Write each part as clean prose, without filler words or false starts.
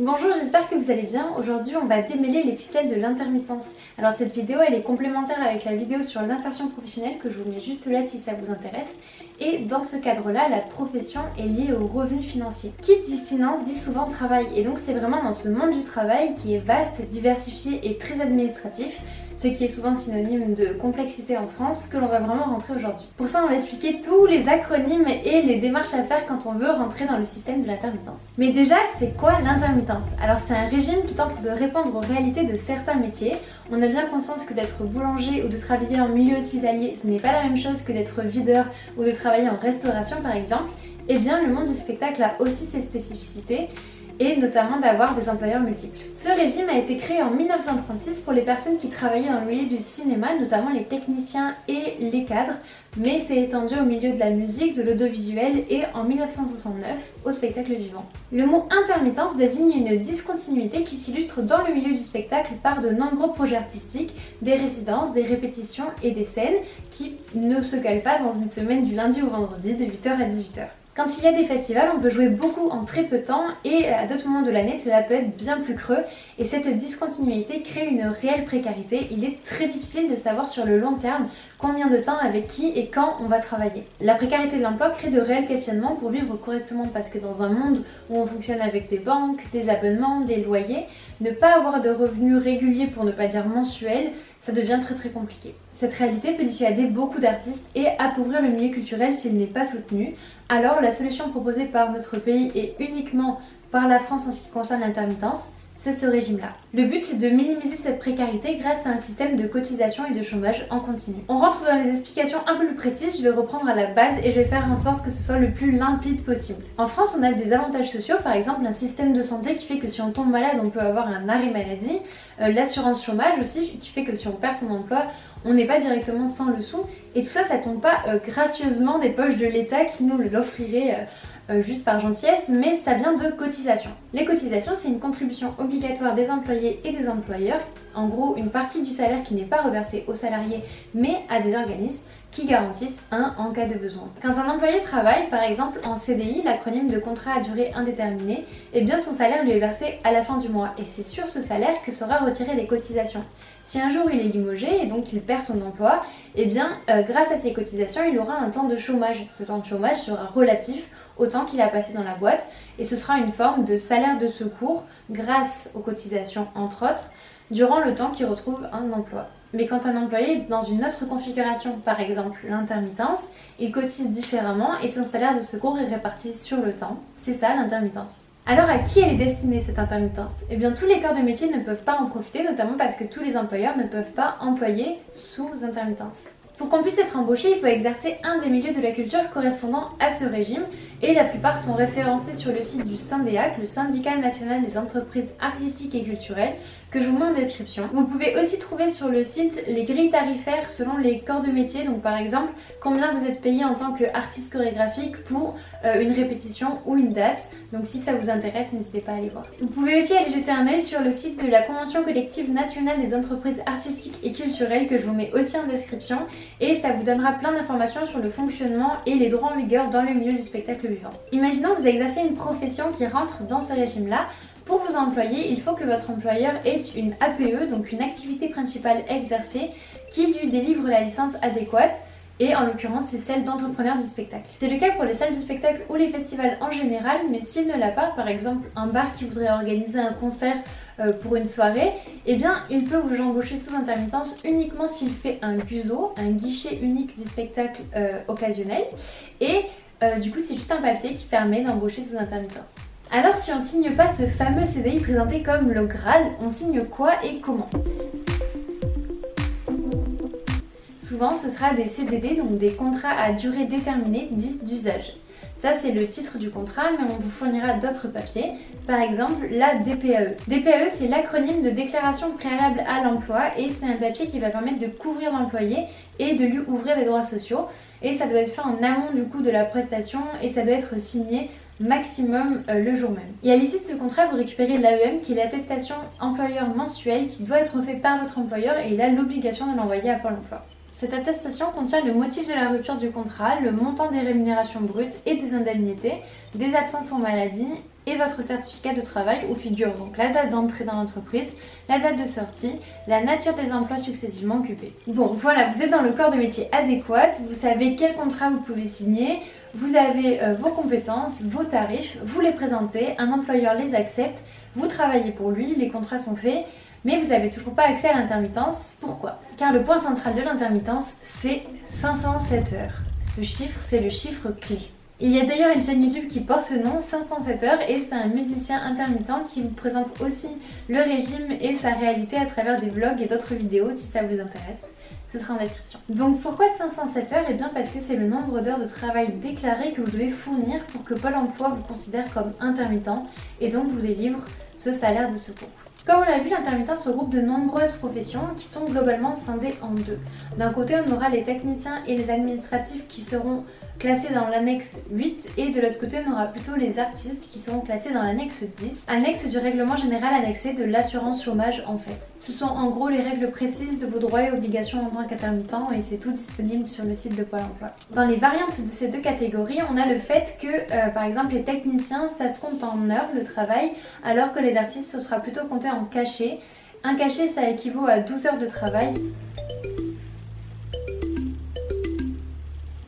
Bonjour, j'espère que vous allez bien. Aujourd'hui, on va démêler les ficelles de l'intermittence. Alors cette vidéo, elle est complémentaire avec la vidéo sur l'insertion professionnelle que je vous mets juste là si ça vous intéresse. Et dans ce cadre-là, la profession est liée au revenu financier. Qui dit finance dit souvent travail. Et donc c'est vraiment dans ce monde du travail qui est vaste, diversifié et très administratif, ce qui est souvent synonyme de complexité en France, que l'on va vraiment rentrer aujourd'hui. Pour ça, on va expliquer tous les acronymes et les démarches à faire quand on veut rentrer dans le système de l'intermittence. Mais déjà, c'est quoi l'intermittence? Alors c'est un régime qui tente de répondre aux réalités de certains métiers. On a bien conscience que d'être boulanger ou de travailler en milieu hospitalier, ce n'est pas la même chose que d'être videur ou de travailler en restauration par exemple. Eh bien, le monde du spectacle a aussi ses spécificités, et notamment d'avoir des employeurs multiples. Ce régime a été créé en 1936 pour les personnes qui travaillaient dans le milieu du cinéma, notamment les techniciens et les cadres, mais c'est étendu au milieu de la musique, de l'audiovisuel et en 1969 au spectacle vivant. Le mot intermittence désigne une discontinuité qui s'illustre dans le milieu du spectacle par de nombreux projets artistiques, des résidences, des répétitions et des scènes qui ne se calent pas dans une semaine du lundi au vendredi de 8h à 18h. Quand il y a des festivals, on peut jouer beaucoup en très peu de temps et à d'autres moments de l'année, cela peut être bien plus creux. Et cette discontinuité crée une réelle précarité. Il est très difficile de savoir sur le long terme combien de temps, avec qui et quand on va travailler. La précarité de l'emploi crée de réels questionnements pour vivre correctement parce que dans un monde où on fonctionne avec des banques, des abonnements, des loyers, ne pas avoir de revenus réguliers pour ne pas dire mensuels, ça devient très compliqué. Cette réalité peut dissuader beaucoup d'artistes et appauvrir le milieu culturel s'il n'est pas soutenu. Alors la solution proposée par notre pays et uniquement par la France en ce qui concerne l'intermittence, c'est ce régime-là. Le but, c'est de minimiser cette précarité grâce à un système de cotisation et de chômage en continu. On rentre dans les explications un peu plus précises, je vais reprendre à la base et je vais faire en sorte que ce soit le plus limpide possible. En France, on a des avantages sociaux, par exemple un système de santé qui fait que si on tombe malade, on peut avoir un arrêt maladie, l'assurance chômage aussi, qui fait que si on perd son emploi, on n'est pas directement sans le sou, et tout ça, ça tombe pas gracieusement des poches de l'État qui nous l'offrirait juste par gentillesse, mais ça vient de cotisations. Les cotisations, c'est une contribution obligatoire des employés et des employeurs, en gros une partie du salaire qui n'est pas reversée aux salariés mais à des organismes qui garantissent en cas de besoin. Quand un employé travaille, par exemple en CDI, l'acronyme de contrat à durée indéterminée, eh bien son salaire lui est versé à la fin du mois et c'est sur ce salaire que sera retiré les cotisations. Si un jour il est limogé et donc il perd son emploi, eh bien grâce à ces cotisations, il aura un temps de chômage. Ce temps de chômage sera relatif au temps qu'il a passé dans la boîte et ce sera une forme de salaire de secours grâce aux cotisations entre autres durant le temps qu'il retrouve un emploi. Mais quand un employé est dans une autre configuration, par exemple l'intermittence, il cotise différemment et son salaire de secours est réparti sur le temps. C'est ça l'intermittence. Alors à qui elle est destinée cette intermittence? Eh bien tous les corps de métier ne peuvent pas en profiter, notamment parce que tous les employeurs ne peuvent pas employer sous intermittence. Pour qu'on puisse être embauché, il faut exercer un des milieux de la culture correspondant à ce régime et la plupart sont référencés sur le site du Syndeac, le Syndicat national des entreprises artistiques et culturelles, que je vous mets en description. Vous pouvez aussi trouver sur le site les grilles tarifaires selon les corps de métier, donc par exemple combien vous êtes payé en tant qu'artiste chorégraphique pour une répétition ou une date. Donc si ça vous intéresse, n'hésitez pas à aller voir. Vous pouvez aussi aller jeter un œil sur le site de la Convention collective nationale des entreprises artistiques et culturelles que je vous mets aussi en description et ça vous donnera plein d'informations sur le fonctionnement et les droits en vigueur dans le milieu du spectacle vivant. Imaginons que vous exercez une profession qui rentre dans ce régime-là. Pour vous employer, il faut que votre employeur ait une APE, donc une activité principale exercée, qui lui délivre la licence adéquate. Et en l'occurrence, c'est celle d'entrepreneur du spectacle. C'est le cas pour les salles de spectacle ou les festivals en général, mais s'il ne l'a pas, par exemple un bar qui voudrait organiser un concert pour une soirée, eh bien il peut vous embaucher sous intermittence uniquement s'il fait un GUSO, un guichet unique du spectacle occasionnel. Et du coup, c'est juste un papier qui permet d'embaucher sous intermittence. Alors si on ne signe pas ce fameux CDI présenté comme le Graal, on signe quoi et comment? Souvent ce sera des CDD, donc des contrats à durée déterminée dits d'usage. Ça c'est le titre du contrat, mais on vous fournira d'autres papiers, par exemple la DPAE. DPAE c'est l'acronyme de déclaration préalable à l'emploi et c'est un papier qui va permettre de couvrir l'employé et de lui ouvrir des droits sociaux. Et ça doit être fait en amont du coup de la prestation et ça doit être signé maximum le jour même. Et à l'issue de ce contrat, vous récupérez l'AEM qui est l'attestation employeur mensuelle qui doit être faite par votre employeur et il a l'obligation de l'envoyer à Pôle emploi. Cette attestation contient le motif de la rupture du contrat, le montant des rémunérations brutes et des indemnités, des absences pour maladie et votre certificat de travail où figure donc la date d'entrée dans l'entreprise, la date de sortie, la nature des emplois successivement occupés. Bon voilà, vous êtes dans le corps de métier adéquat, vous savez quel contrat vous pouvez signer, vous avez vos compétences, vos tarifs, vous les présentez, un employeur les accepte, vous travaillez pour lui, les contrats sont faits, mais vous n'avez toujours pas accès à l'intermittence. Pourquoi? Car le point central de l'intermittence, c'est 507 heures. Ce chiffre, c'est le chiffre clé. Il y a d'ailleurs une chaîne YouTube qui porte ce nom, 507 heures, et c'est un musicien intermittent qui vous présente aussi le régime et sa réalité à travers des vlogs et d'autres vidéos si ça vous intéresse. Ce sera en description. Donc pourquoi 507 heures? Eh bien parce que c'est le nombre d'heures de travail déclarées que vous devez fournir pour que Pôle emploi vous considère comme intermittent et donc vous délivre ce salaire de secours. Comme on l'a vu, l'intermittence regroupe de nombreuses professions qui sont globalement scindées en deux. D'un côté, on aura les techniciens et les administratifs qui seront classés dans l'annexe 8 et de l'autre côté, on aura plutôt les artistes qui seront classés dans l'annexe 10, annexe du règlement général annexé de l'assurance chômage en fait. Ce sont en gros les règles précises de vos droits et obligations en tant qu'intermittent et c'est tout disponible sur le site de Pôle emploi. Dans les variantes de ces deux catégories, on a le fait que par exemple les techniciens, ça se compte en heures le travail, alors que les artistes, ce sera plutôt compté en cachet. Un cachet, ça équivaut à 12 heures de travail.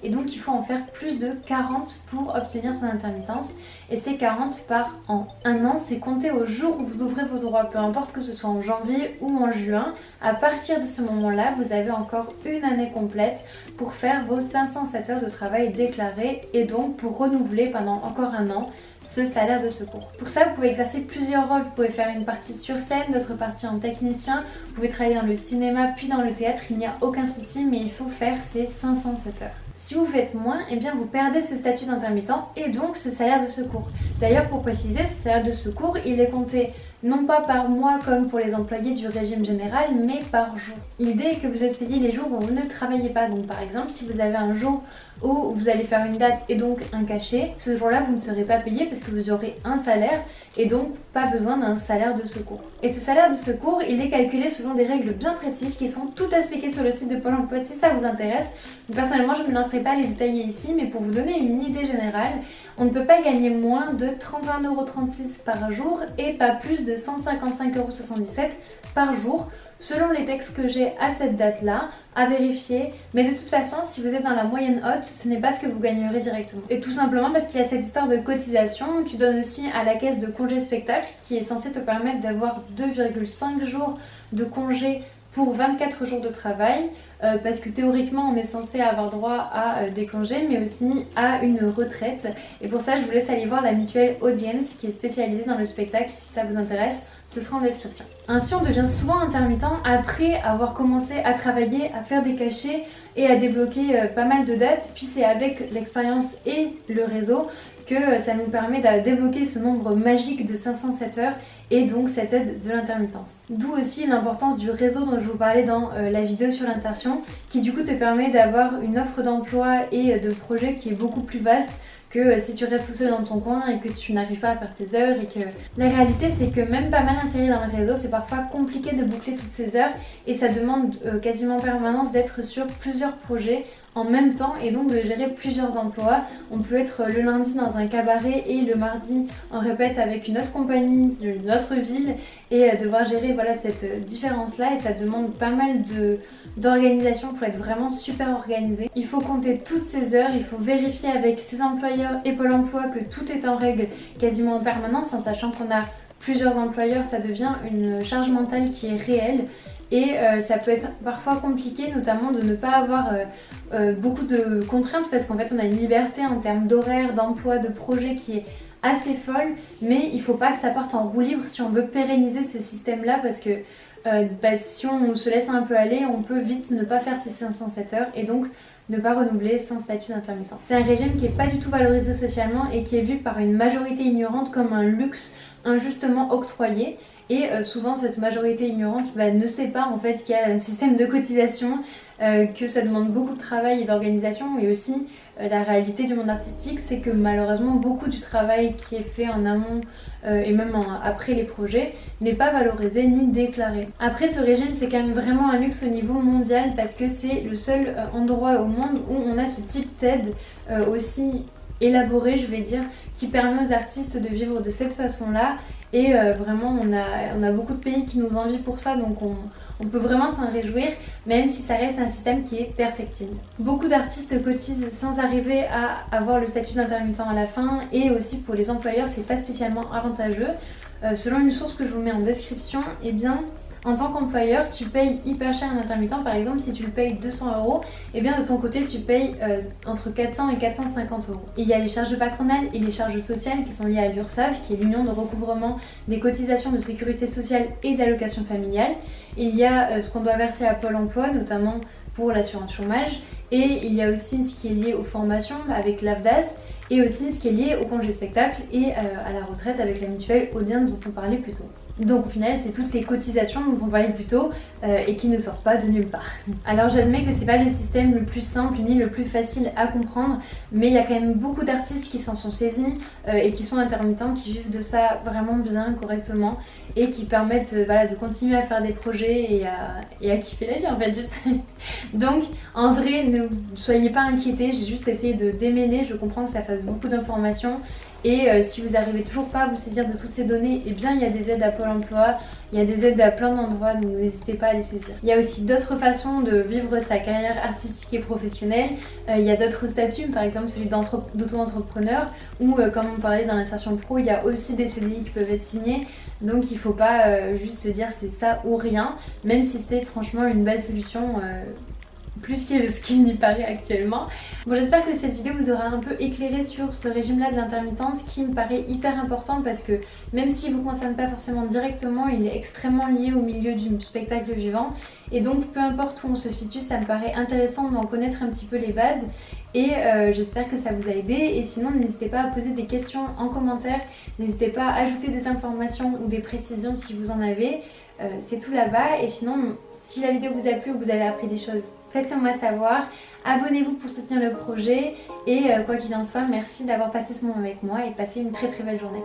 Et donc il faut en faire plus de 40 pour obtenir son intermittence. Et c'est 40 par an. Un an, c'est compté au jour où vous ouvrez vos droits, peu importe que ce soit en janvier ou en juin. À partir de ce moment-là, vous avez encore une année complète pour faire vos 507 heures de travail déclarées et donc pour renouveler pendant encore un an ce salaire de secours. Pour ça, vous pouvez exercer plusieurs rôles. Vous pouvez faire une partie sur scène, d'autres parties en technicien. Vous pouvez travailler dans le cinéma puis dans le théâtre. Il n'y a aucun souci, mais il faut faire ces 507 heures. Si vous faites moins, eh bien vous perdez ce statut d'intermittent et donc ce salaire de secours. D'ailleurs, pour préciser, ce salaire de secours, il est compté non pas par mois comme pour les employés du régime général, mais par jour. L'idée est que vous êtes payé les jours où vous ne travaillez pas. Donc par exemple, si vous avez un jour où vous allez faire une date et donc un cachet, ce jour-là vous ne serez pas payé parce que vous aurez un salaire et donc pas besoin d'un salaire de secours. Et ce salaire de secours, il est calculé selon des règles bien précises qui sont toutes expliquées sur le site de Pôle emploi si ça vous intéresse. Personnellement, je ne me lancerai pas à les détailler ici, mais pour vous donner une idée générale, on ne peut pas gagner moins de 31,36 € par jour et pas plus de 155,77 € par jour, selon les textes que j'ai à cette date-là, à vérifier. Mais de toute façon, si vous êtes dans la moyenne haute, ce n'est pas ce que vous gagnerez directement. Et tout simplement parce qu'il y a cette histoire de cotisation. Tu donnes aussi à la caisse de congé spectacle qui est censée te permettre d'avoir 2,5 jours de congé pour 24 jours de travail. Parce que théoriquement on est censé avoir droit à des congés mais aussi à une retraite et pour ça je vous laisse aller voir la mutuelle Audience qui est spécialisée dans le spectacle si ça vous intéresse, ce sera en description. Ainsi on devient souvent intermittent après avoir commencé à travailler, à faire des cachets et à débloquer pas mal de dates, puis c'est avec l'expérience et le réseau que ça nous permet de débloquer ce nombre magique de 507 heures et donc cette aide de l'intermittence. D'où aussi l'importance du réseau dont je vous parlais dans la vidéo sur l'insertion qui du coup te permet d'avoir une offre d'emploi et de projet qui est beaucoup plus vaste que si tu restes tout seul dans ton coin et que tu n'arrives pas à faire tes heures et que la réalité c'est que même pas mal inséré dans le réseau, c'est parfois compliqué de boucler toutes ces heures et ça demande quasiment en permanence d'être sur plusieurs projets en même temps et donc de gérer plusieurs emplois. On peut être le lundi dans un cabaret et le mardi en répète avec une autre compagnie d'une autre ville et devoir gérer voilà cette différence là et ça demande pas mal d'organisation. Il faut être vraiment super organisé. Il faut compter toutes ces heures, il faut vérifier avec ses employeurs et Pôle emploi que tout est en règle quasiment en permanence en sachant qu'on a plusieurs employeurs, ça devient une charge mentale qui est réelle. Et ça peut être parfois compliqué notamment de ne pas avoir beaucoup de contraintes parce qu'en fait on a une liberté en termes d'horaire, d'emploi, de projet qui est assez folle mais il ne faut pas que ça parte en roue libre si on veut pérenniser ce système là parce que si on se laisse un peu aller on peut vite ne pas faire ces 507 heures et donc ne pas renouveler sans statut d'intermittent. C'est un régime qui n'est pas du tout valorisé socialement et qui est vu par une majorité ignorante comme un luxe injustement octroyé. Et souvent cette majorité ignorante ne sait pas en fait qu'il y a un système de cotisation, que ça demande beaucoup de travail et d'organisation et aussi la réalité du monde artistique c'est que malheureusement beaucoup du travail qui est fait en amont et même après les projets n'est pas valorisé ni déclaré. Après ce régime c'est quand même vraiment un luxe au niveau mondial parce que c'est le seul endroit au monde où on a ce type d'aide aussi élaboré, je vais dire, qui permet aux artistes de vivre de cette façon-là. Et vraiment, on a beaucoup de pays qui nous envient pour ça, donc on peut vraiment s'en réjouir, même si ça reste un système qui est perfectible. Beaucoup d'artistes cotisent sans arriver à avoir le statut d'intermittent à la fin, et aussi pour les employeurs, c'est pas spécialement avantageux. Selon une source que je vous mets en description, eh bien, en tant qu'employeur, tu payes hyper cher un intermittent. Par exemple, si tu le payes 200 €, et bien de ton côté, tu payes entre 400 et 450 €. Il y a les charges patronales et les charges sociales qui sont liées à l'URSSAF, qui est l'Union de recouvrement des cotisations de sécurité sociale et d'allocations familiales. Et il y a ce qu'on doit verser à Pôle emploi, notamment pour l'assurance chômage. Et il y a aussi ce qui est lié aux formations avec l'AFDAS, et aussi ce qui est lié au congé spectacle et à la retraite avec la mutuelle Audience dont on parlait plus tôt. Donc au final, c'est toutes les cotisations dont on parlait plus tôt et qui ne sortent pas de nulle part. Alors j'admets que c'est pas le système le plus simple ni le plus facile à comprendre, mais il y a quand même beaucoup d'artistes qui s'en sont saisis et qui sont intermittents, qui vivent de ça vraiment bien, correctement, et qui permettent voilà, de continuer à faire des projets et à kiffer la vie en fait, juste. Donc en vrai, ne soyez pas inquiétés, j'ai juste essayé de démêler, je comprends que ça fasse beaucoup d'informations. Et si vous n'arrivez toujours pas à vous saisir de toutes ces données, eh bien il y a des aides à Pôle emploi, il y a des aides à plein d'endroits, donc n'hésitez pas à les saisir. Il y a aussi d'autres façons de vivre sa carrière artistique et professionnelle. Il y a d'autres statuts, par exemple celui d'auto-entrepreneur, ou comme on parlait dans l'insertion pro, il y a aussi des CDI qui peuvent être signés. Donc il ne faut pas juste se dire c'est ça ou rien, même si c'est franchement une belle solution. Plus que ce qui n'y paraît actuellement. Bon, j'espère que cette vidéo vous aura un peu éclairé sur ce régime-là de l'intermittence qui me paraît hyper important parce que même s'il ne vous concerne pas forcément directement, il est extrêmement lié au milieu du spectacle vivant. Et donc peu importe où on se situe, ça me paraît intéressant d'en connaître un petit peu les bases. Et j'espère que ça vous a aidé. Et sinon, n'hésitez pas à poser des questions en commentaire. N'hésitez pas à ajouter des informations ou des précisions si vous en avez. C'est tout là-bas. Et sinon, si la vidéo vous a plu ou que vous avez appris des choses, faites-le moi savoir. Abonnez-vous pour soutenir le projet. Et quoi qu'il en soit, merci d'avoir passé ce moment avec moi et passez une très très belle journée.